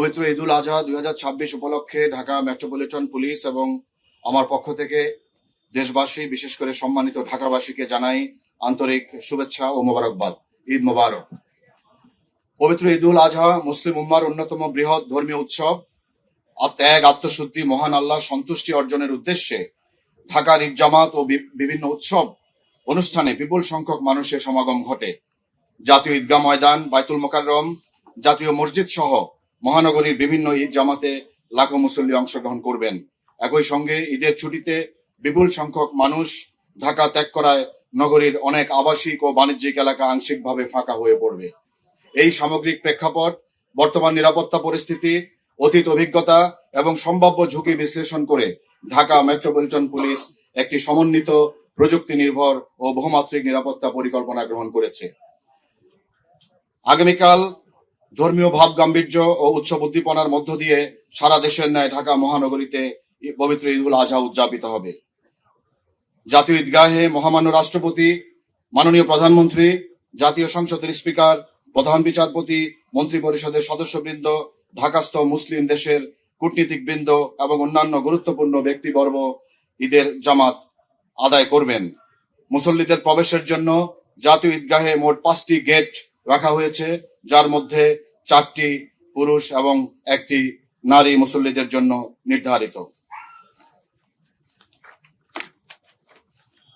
পবিত্র ঈদুল আজহা 2026 উপলক্ষে Dhaka metropolitan police এবং আমার পক্ষ থেকে দেশবাসী, বিশেষ করে সম্মানিত ঢাকাবাসীকে জানাই আন্তরিক শুভেচ্ছা ও মোবারকবাদ। ঈদ মোবারক। পবিত্র ঈদুল আজহা মুসলিম উম্মার অন্যতম বৃহৎ ধর্মীয় উৎসব। ত্যাগ, আত্মশুদ্ধি, মহান আল্লাহর সন্তুষ্টি অর্জনের উদ্দেশ্যে ঢাকার ঈদ জামাত ও বিভিন্ন উৎসব অনুষ্ঠানে বিপুল সংখ্যক মানুষের সমাগম ঘটে। জাতীয় ঈদগাহ ময়দান, বাইতুল মোকাররম, জাতীয় মসজিদ সহ মহানগরীর বিভিন্ন ঈদ জামাতে লাখো মুসল্লি অংশগ্রহণ করবেন। একই সঙ্গে ঈদের ছুটিতে বিপুল সংখ্যক মানুষ ঢাকা ত্যাগ করায় নগরীর অনেক আবাসিক ও বাণিজ্যিক এলাকা আংশিকভাবে ফাঁকা হয়ে পড়বে। এই সামগ্রিক প্রেক্ষাপট, বর্তমান নিরাপত্তা পরিস্থিতি, অতীত অভিজ্ঞতা এবং সম্ভাব্য ঝুঁকি বিশ্লেষণ করে ঢাকা মেট্রোপলিটন পুলিশ একটি সমন্বিত, প্রযুক্তি নির্ভর ও বহুমাত্রিক নিরাপত্তা পরিকল্পনা গ্রহণ করেছে। আগামীকাল ধর্মীয় ভাব গাম্ভীর্য ও উৎসব উদ্দীপনার মধ্য দিয়ে সারা দেশের ন্যায় ঢাকা মহানগরীতে পবিত্র ঈদুল আজহা উদযাপিত হবে। জাতীয় ঈদগাহে মহামান্য রাষ্ট্রপতি, মাননীয় প্রধানমন্ত্রী, জাতীয় সংসদের স্পিকার, প্রধান বিচারপতি, মন্ত্রী পরিষদের সদস্যবৃন্দ, ঢাকাস্থ মুসলিম দেশের কূটনীতিকবৃন্দ এবং অন্যান্য গুরুত্বপূর্ণ ব্যক্তিবর্গ ঈদের জামাত আদায় করবেন। মুসল্লিদের প্রবেশের জন্য জাতীয় ঈদগাহে মোট 5টি গেট রাখা হয়েছে, যার মধ্যে 4টি পুরুষ এবং 1টি নারী মুসল্লিদের জন্য নির্ধারিত।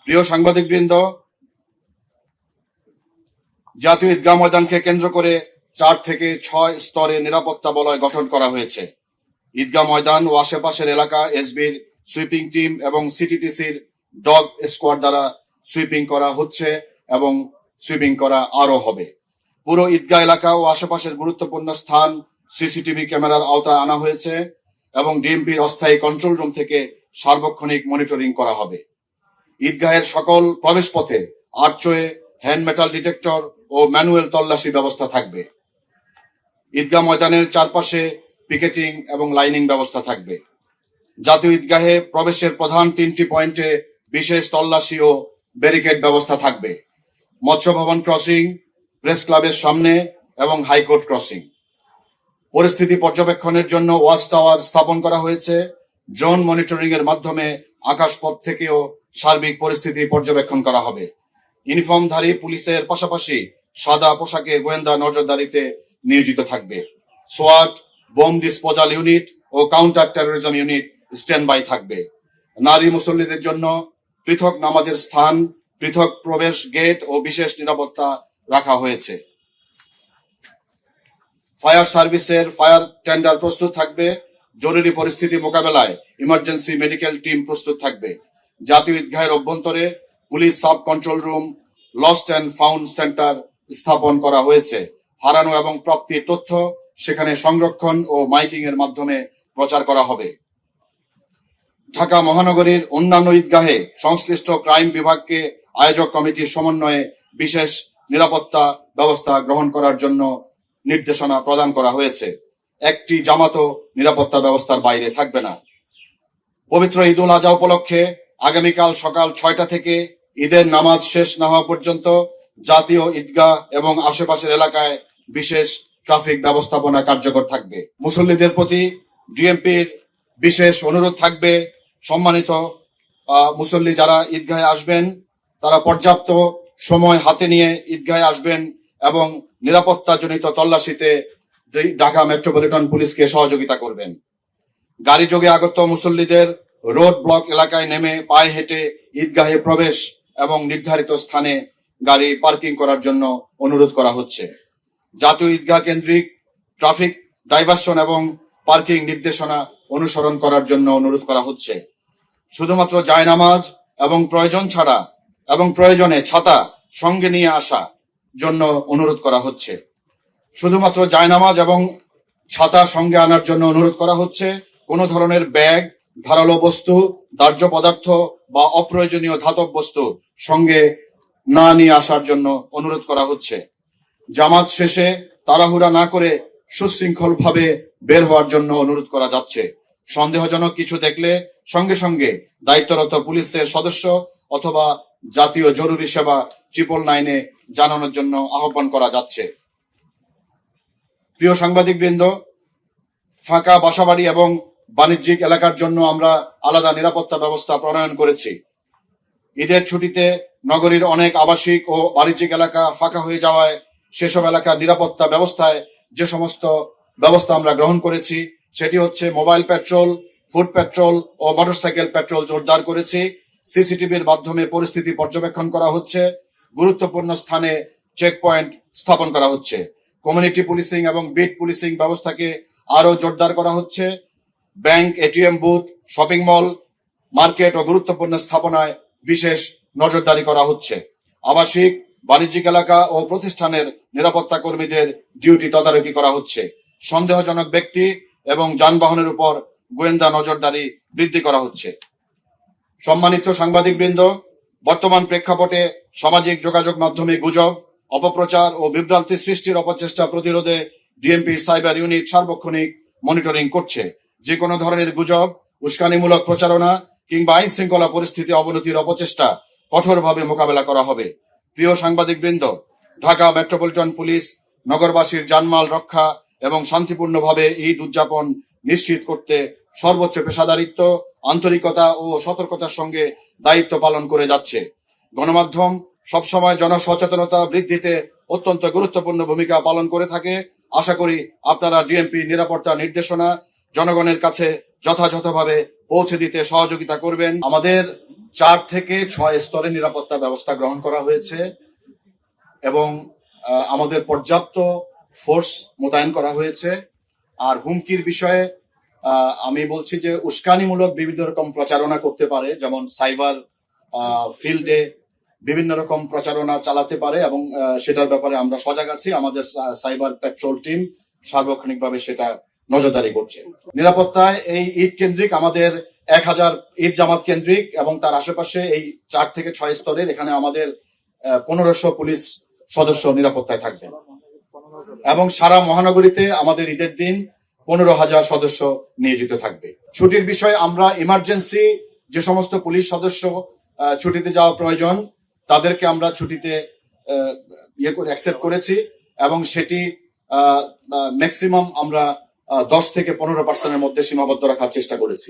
প্রিয় সাংবাদিকবৃন্দ, জাতীয় ঈদগাহ ময়দানকে কেন্দ্র করে 4 থেকে 6 স্তরে নিরাপত্তা বলয় গঠন করা হয়েছে। ঈদগাহ ময়দান ও আশেপাশের এলাকা এসবির সুইপিং টিম এবং সিটিটিসির ডগ স্কোয়াড দ্বারা সুইপিং করা হচ্ছে এবং সুইপিং করা আরো হবে। পুরো ঈদগাহ এলাকা ও আশেপাশের গুরুত্বপূর্ণ স্থান সিসিটিভি ক্যামেরার আওতায় আনা হয়েছে এবং ডিএমপির অস্থায়ী কন্ট্রোল রুম থেকে সার্বক্ষণিক মনিটরিং করা হবে। ঈদগাহের সকল প্রবেশপথে আর্চওয়ে, হ্যান্ড মেটাল ডিটেক্টর ও ম্যানুয়াল তল্লাশি ব্যবস্থা থাকবে। ঈদগাহ ময়দানের চারপাশে পিকেটিং এবং লাইনিং ব্যবস্থা থাকবে। জাতীয় ঈদগাহে প্রবেশের প্রধান 3টি পয়েন্টে বিশেষ তল্লাশি ও ব্যারিকেড ব্যবস্থা থাকবে। মৎস্য ভবন ক্রসিং, প্রেস ক্লাবের সামনে এবং হাইকোর্ট ক্রসিং। পরিস্থিতি পর্যবেক্ষণের জন্য ওয়াচ টাওয়ার স্থাপন করা হয়েছে। ড্রোন মনিটরিং এর মাধ্যমে আকাশপথ থেকেও সার্বিক পরিস্থিতি পর্যবেক্ষণ করা হবে। ইউনিফর্মধারী পুলিশের পাশাপাশি সাদা পোশাকে গোয়েন্দা নজরদারিতে নিয়োজিত থাকবে। সোয়াট, বোম ডিসপোজাল ইউনিট ও counter terrorism unit stand by থাকবে। নারী মুসল্লিদের জন্য পৃথক নামাজের স্থান, পৃথক প্রবেশ গেট ও বিশেষ নিরাপত্তা রাখা হয়েছে। ফায়ার সার্ভিসের ফায়ার টেন্ডার প্রস্তুত থাকবে। জরুরি পরিস্থিতি মোকাবেলায় ইমার্জেন্সি মেডিকেল টিম প্রস্তুত থাকবে। জাতীয় ঈদগাহের অভ্যন্তরে police sub control room, lost and found centre স্থাপন করা হয়েছে। হারানো এবং প্রাপ্তির তথ্য সেখানে সংরক্ষণ ও মাইকিং এর মাধ্যমে প্রচার করা হবে। ঢাকা মহানগরীর অন্যান্য ঈদগাহে সংশ্লিষ্ট ক্রাইম বিভাগকে আয়োজক কমিটির সমন্বয়ে বিশেষ নিরাপত্তা ব্যবস্থা গ্রহণ করার জন্য নির্দেশনা প্রদান করা হয়েছে। একটি জামাতও নিরাপত্তা ব্যবস্থার বাইরে থাকবে না। পবিত্র ঈদুল আজহা উপলক্ষে আগামীকাল সকাল 6টা থেকে ঈদের নামাজ শেষ না হওয়া পর্যন্ত জাতীয় ঈদগাহ এবং আশেপাশের এলাকায় বিশেষ ট্রাফিক ব্যবস্থাপনা কার্যকর থাকবে। মুসল্লিদের প্রতি ডিএমপির বিশেষ অনুরোধ থাকবে, সম্মানিত মুসল্লি যারা ঈদগাহে আসবেন তারা পর্যাপ্ত সময় হাতে নিয়ে ঈদগাহে আসবেন এবং নিরাপত্তাজনিত তল্লাশিতে ঢাকা মেট্রোপলিটন পুলিশকে সহযোগিতা করবেন। গাড়ি যোগে আগত মুসল্লিদের রোড ব্লক এলাকায় নেমে পায়ে হেঁটে ঈদগাহে প্রবেশ এবং নির্ধারিত স্থানে গাড়ি পার্কিং করার জন্য অনুরোধ করা হচ্ছে। জাতীয় ঈদগাহ কেন্দ্রিক ট্রাফিক ডাইভারশন এবং পার্কিং নির্দেশনা অনুসরণ করার জন্য অনুরোধ করা হচ্ছে। শুধুমাত্র জায়নামাজ এবং প্রয়োজন ছাড়া এবং প্রয়োজনে ছাতা সঙ্গে নিয়ে আসা জন্য অনুরোধ করা হচ্ছে। শুধুমাত্র জায়নামাজ এবং ছাতা সঙ্গে আনার জন্য অনুরোধ করা হচ্ছে। কোনো ধরনের ব্যাগ, ধারালো বস্তু, দাহ্য পদার্থ বা অপ্রয়োজনীয় ধাতব বস্তু সঙ্গে না নিয়ে আসার জন্য অনুরোধ করা হচ্ছে। জামাত শেষে তাড়াহুড়া না করে সুশৃঙ্খল ভাবে বের হওয়ার জন্য অনুরোধ করা যাচ্ছে। সন্দেহজনক কিছু দেখলে সঙ্গে সঙ্গে দায়িত্বরত পুলিশের সদস্য অথবা জাতীয় জরুরি সেবা 999 জানানোর জন্য আহ্বান করা যাচ্ছে। প্রিয় সাংবাদিকবৃন্দ, ফাঁকা বাসাবাড়ি এবং বাণিজ্যিক এলাকার জন্য আমরা আলাদা নিরাপত্তা ব্যবস্থা প্রণয়ন করেছি। ঈদের ছুটিতে নগরীর অনেক আবাসিক ও বাণিজ্যিক এলাকা ফাঁকা হয়ে যাওয়ায় সেসব এলাকার নিরাপত্তা ব্যবস্থায় যে সমস্ত ব্যবস্থা আমরা গ্রহণ করেছি সেটি হচ্ছে মোবাইল পেট্রোল, ফুট পেট্রোল ও মোটরসাইকেল পেট্রোল জোরদার করেছি। সিসিটিভির মাধ্যমে পরিস্থিতি পর্যবেক্ষণ করা হচ্ছে। গুরুত্বপূর্ণ স্থানে চেক পয়েন্ট স্থাপন করা হচ্ছে। কমিউনিটি পুলিশিং এবং বিট পুলিশিং ব্যবস্থাকে আরো জোরদার করা হচ্ছে। Bank, ATM booth, shopping mall, market ও গুরুত্বপূর্ণ স্থাপনায় বিশেষ নজরদারি করা হচ্ছে। আবাসিক, বাণিজ্যিক এলাকা ও প্রতিষ্ঠানের নিরাপত্তা কর্মীদের ডিউটি তদারকি করা হচ্ছে। সন্দেহজনক ব্যক্তি এবং যানবাহনের উপর গোয়েন্দা নজরদারি বৃদ্ধি করা হচ্ছে। সম্মানিত সাংবাদিকবৃন্দ, বর্তমান প্রেক্ষাপটে সামাজিক যোগাযোগ মাধ্যমে গুজব, অপপ্রচার ও বিভ্রান্তি সৃষ্টির অপচেষ্টা প্রতিরোধে ডিএমপির সাইবার ইউনিট সার্বক্ষণিক মনিটরিং করছে। যে কোনো ধরনের গুজব, উস্কানিমূলক প্রচারণা কিংবা আইন শৃঙ্খলা পরিস্থিতি অবনতির অপচেষ্টা কঠোরভাবে মোকাবেলা করা হবে। প্রিয় সাংবাদিকবৃন্দ, ঢাকা মেট্রোপলিটন পুলিশ নগরবাসীর জানমাল রক্ষা এবং শান্তিপূর্ণভাবে ঈদ উদযাপন নিশ্চিত করতে সর্বোচ্চ পেশাদারিত্ব, আন্তরিকতা ও সতর্কতার সঙ্গে দায়িত্ব পালন করে যাচ্ছে। গণমাধ্যম সবসময় জনসচেতনতা বৃদ্ধিতে অত্যন্ত গুরুত্বপূর্ণ ভূমিকা পালন করে থাকে। আশা করি আপনারা ডিএমপি নিরাপত্তা নির্দেশনা জনগণের কাছে যথাযথভাবে পৌঁছে দিতে সহযোগিতা করবেন। আমাদের 4 থেকে 6 স্তরে নিরাপত্তা ব্যবস্থা গ্রহণ করা হয়েছে এবং আমাদের পর্যাপ্ত ফোর্স মোতায়েন করা হয়েছে। আর হুমকির বিষয়ে আমি বলছি যে উস্কানিমূলক বিভিন্ন রকম প্রচারণা করতে পারে, যেমন সাইবার ফিল্ডে বিভিন্ন রকম প্রচারণা চালাতে পারে এবং সেটার ব্যাপারে আমরা সজাগ আছি। আমাদের সাইবার পেট্রোল টিম সার্বক্ষণিকভাবে সেটা নজরদারি করছে। নিরাপত্তায় এই ঈদ কেন্দ্রিক আমাদের 1000 ঈদ জামাত কেন্দ্রিক এবং তার আশেপাশে এই 4 থেকে 6 স্তরের এখানে আমাদের 1500 পুলিশ সদস্য নিরাপত্তায় থাকবেন এবং সারা মহানগরীতে আমাদের ঈদের দিন 15,000 সদস্য নিয়োজিত থাকবে। ছুটির বিষয়ে আমরা ইমার্জেন্সি যে সমস্ত পুলিশ সদস্য ছুটিতে যাওয়া প্রয়োজন তাদেরকে আমরা ছুটিতে অ্যাকসেপ্ট করেছি এবং সেটি ম্যাক্সিমাম আমরা 10 থেকে 15% মধ্যে সীমাবদ্ধ রাখার চেষ্টা করেছি।